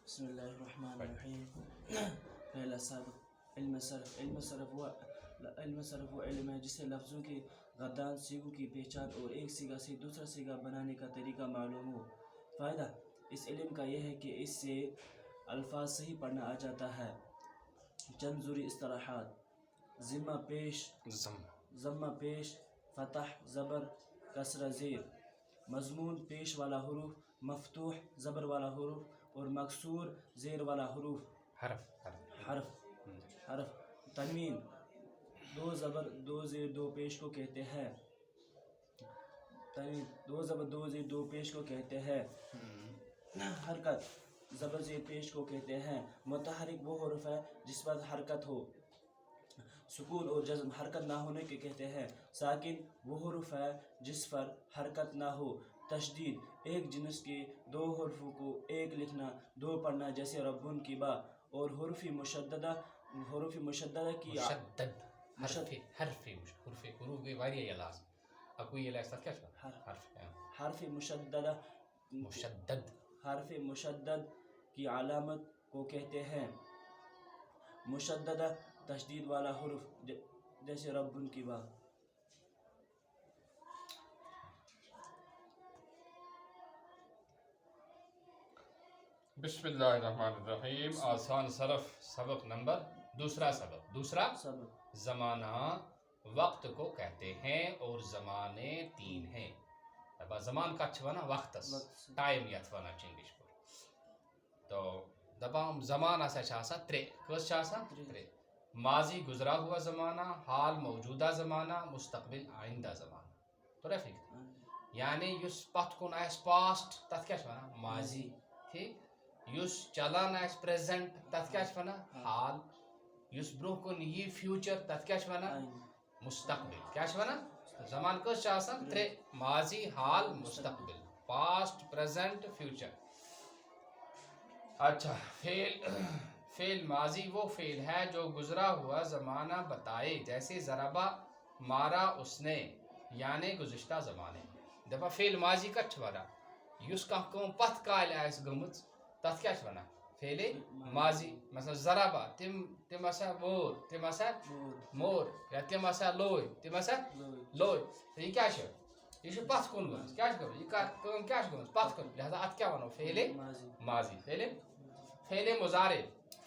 بسم الله الرحمن الرحیم. پہلا سبق علم صرف. علم صرف وہ علم ہے جسے لفظوں کے غدان سیگوں کی پہچان اور ایک سیگا سے دوسرا سیگا بنانے کا طریقہ معلوم ہو. فائدہ اس علم کا یہ ہے کہ اس سے الفاظ صحیح پڑھنا آ جاتا ہے. چند ضروری اصطلاحات: ضمہ پیش، فتح زبر، کسرہ زیر. مضمون پیش والا حروف، مفتوح زبر والا حروف اور مکسور زیر والا حروف. حرف. تنوین دو زبر دو زیر دو پیش کو کہتے ہیں. دو زبر دو زیر دو پیش کو کہتے ہیں. حرکت زبر زیر پیش کو کہتے ہیں. متحرک وہ حرف ہے جس پر حرکت ہو. سکون اور جزم حرکت نہ ہونے کے کہتے ہیں. ساکن وہ حرف ہے جس پر حرکت نہ ہو. تشدید ایک جنس کے دو حرفوں کو ایک لکھنا دو پڑھنا جیسے ربن کی با. اور حرف مشددہ کی حرف مشدد کی علامت کو کہتے ہیں. مشددہ تشدید والا حرف جیسے ربن کی با. بسم اللہ الرحمن الرحیم. آسان صرف سبق نمبر دوسرا سبق زمانہ وقت کو کہتے ہیں اور زمانے تین ہیں. دبا زمان کا چھوانا وقت ٹائم یت وانا انگلش پر. تو دبا ہم زمانہ سے چاہسا ترے کس چاہسا ترے. ماضی گزرا ہوا زمانہ، حال موجودہ زمانہ، مستقبل آئندہ زمانہ. تو رفیق یعنی یس پت کن آس پاسٹ تت کیا چھوانا ماضی. ٹھیک. یس چلان آس پریزنٹ تت کیا چھوانا حال. یس برو کن یہ فیوچر تت کیا چھوانا مستقبل. کیا چھوانا زمان کس چاہسا ترے: ماضی، حال، مستقبل. Past, present, future. اچھا فعل ماضی وہ فعل ہے جو گزرا ہوا زمانہ بتائے، جیسے ضربہ مارا اس نے، یعنی گزشتہ زمانے. دپا فعل ماضی کت چھوانا یس کانٛہہ کٲم پتھ کالہِ آسہِ گٔمٕژ تتھ کیٛاہ چھِ ونان فعل ماضی. مثلا ضربہ تم ہسا وور، تم ہسا مور، یا تم ہسا لوے، تم ہسا لوے. یہ کیا چھِ یہ چھِ پتھ کُن گٔمٕژ. کیٛاہ چھِ گٔمٕژ یہ کٲم کیٛاہ چھِ گٔمٕژ پتھ کُن. لہذا اتھ کیٛاہ ونو فعل ماضی.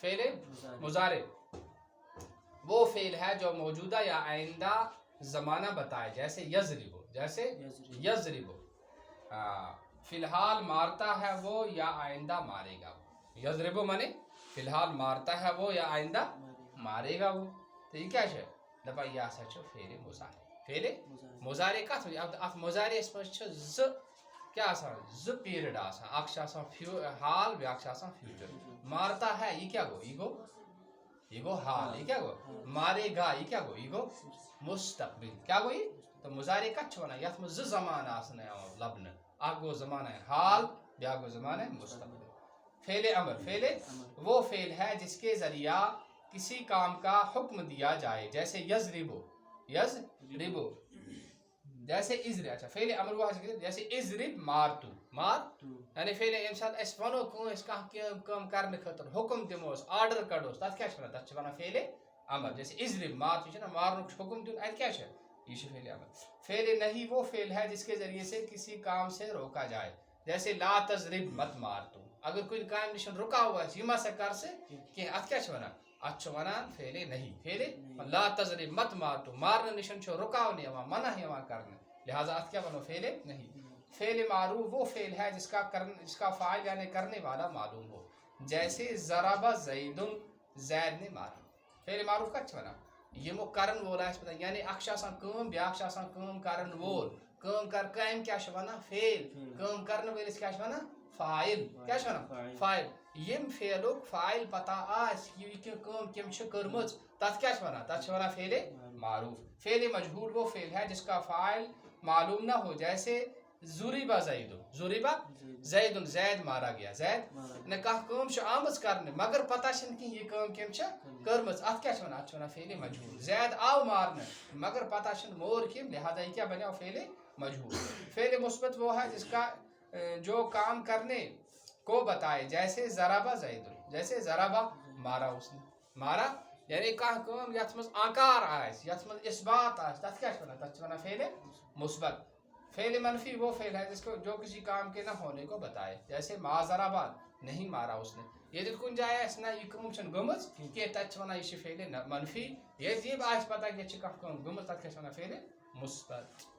فعل مضارع وہ فعل ہے جو موجودہ یا آئندہ زمانہ بتائے، جیسے یضرب. فی الحال مارتا ہے وہ یا آئندہ مارے گا وہ. یضرب مانے فی الحال مارتا ہے وہ یا آئندہ مارے گا وہ. تو یہ کیا ہے دپا یہ ہسا چھُ فعل مضارع. فعل مضارع کت ات مضارعس مز ز کیا آسان ز پیریڈ آسان. اکھ چھُ آسان حال بیاکھ چھُ آسان فیوچر. مارتا ہے یہ کیا گو یہ گو حال. یہ کیا گو مارے گا یہ کیا گو یہ گو مستقبل. کیا گو یہ تو مضارع کت چھُ ونان یتھ مز ز زمانہ آسان لبنہ. اکھ گو زمانہ حال بیاکھ گو زمانہ مستقبل. فعل امر وہ فعل ہے جس کے ذریعہ کسی کام کا حکم دیا جائے، جیسے یضربو جیسے اضرب. اچھا فعل امر وہ جیسے اضرب مارتو یعنی فعل ییٚمہِ ساتہٕ أسۍ وَنو کٲنٛسہِ کانٛہہ کٲم کرنہٕ خٲطرٕ حکم دِموس آرڈر کڑوس تتھ کیٛاہ چھِ ونان تتھ چھِ ونان فعل امر. جیسے اضرب مار چھُ نا مارنُک چھُ حکم دیُن، اتہِ کیٛاہ چھُ یہ چھُ فعل امر. فعل نہی وہ فعل ہے جس کے ذریعے سے کسی کام سے روکا جائے، جیسے لا تضرب مت مار تو. اگر کُنہِ کامہِ نِش رُکاو آسہِ یہِ ما سا کر سے کینٛہہ اتھ کیٛاہ چھِ ونان اتھ چھُ ونان فعل نہی. فعل لا تضرب مت مار تو مارنہٕ نِش چھُ رُکاونہٕ یِوان منع یِوان کرنہٕ، لہذا اتھ کیا ونو فعل نہیں. فعل معروف وہ فعل ہے جس کا فاعل یعنی کرنے والا معلوم ہو، جیسے ضرب زید زید نے مارا. فعل معروف کت ونان یمو کرن وول آسہِ پتہ یعنی اکھ چھُ آسان کٲم بیاکھ چھُ آسان کٲم کرن وول. کامہِ کیٛاہ چھِ ونان فعل، کٲم کرن وٲلِس کیٛاہ چھِ ونان فاعل. کیٛاہ چھِ ونان فاعل. یم فعلُک فاعل پتہ آسہِ یہِ کٲم کٔمۍ چھِ کٔرمٕژ تتھ کیٛاہ چھِ ونان تتھ چھِ ونان فعل معروف. فعل مجہول وہ فعل ہے جس کا فاعل معلوم نہ ہو، جیسے ضُرِبَ زید زید مارا گیا. زید نہ کانٛہہ کٲم چھِ آمٕژ کرنہٕ مگر پتہ چھنہٕ کینٛہہ یہِ کٲم کٔمۍ چھِ کٔرمٕژ اتھ کیٛاہ چھِ ونان اتھ چھِ ونان فعل مجہول. زید آو مارنہٕ مگر پتہ چھنہٕ مور کٔمۍ، لہذا یہ کیا بنیو فعل مجہول. فعل مثبت وہ ہے جس کا جو کام کرنے کو بتائے جیسے ضربہ زیدن جیسے ضربہ مارا اس نے مارا یعنی کانٛہہ کٲم یتھ منٛز آکار آسہِ یتھ منٛز اثبات آسہِ تتھ کیٛاہ چھِ ونان تتھ چھِ ونان فعل مثبت فعل منفی وہ فعل ہے جس کو جو کسی کام کے نہ ہونے کو بتائے جیسے ما ضربہ نہیں مارا اس نے ییٚلہِ کُنہِ جایہِ آسہِ نہ یہِ کٲم چھنہٕ گٔمٕژ کینٛہہ تتہِ چھِ ونان یہِ چھِ فعل منفی ییٚلہِ یہِ آسہِ پتہ کہِ ییٚتہِ چھِ کانٛہہ کٲم گٔمٕژ تتھ کیٛاہ چھِ ونان فعل مثبت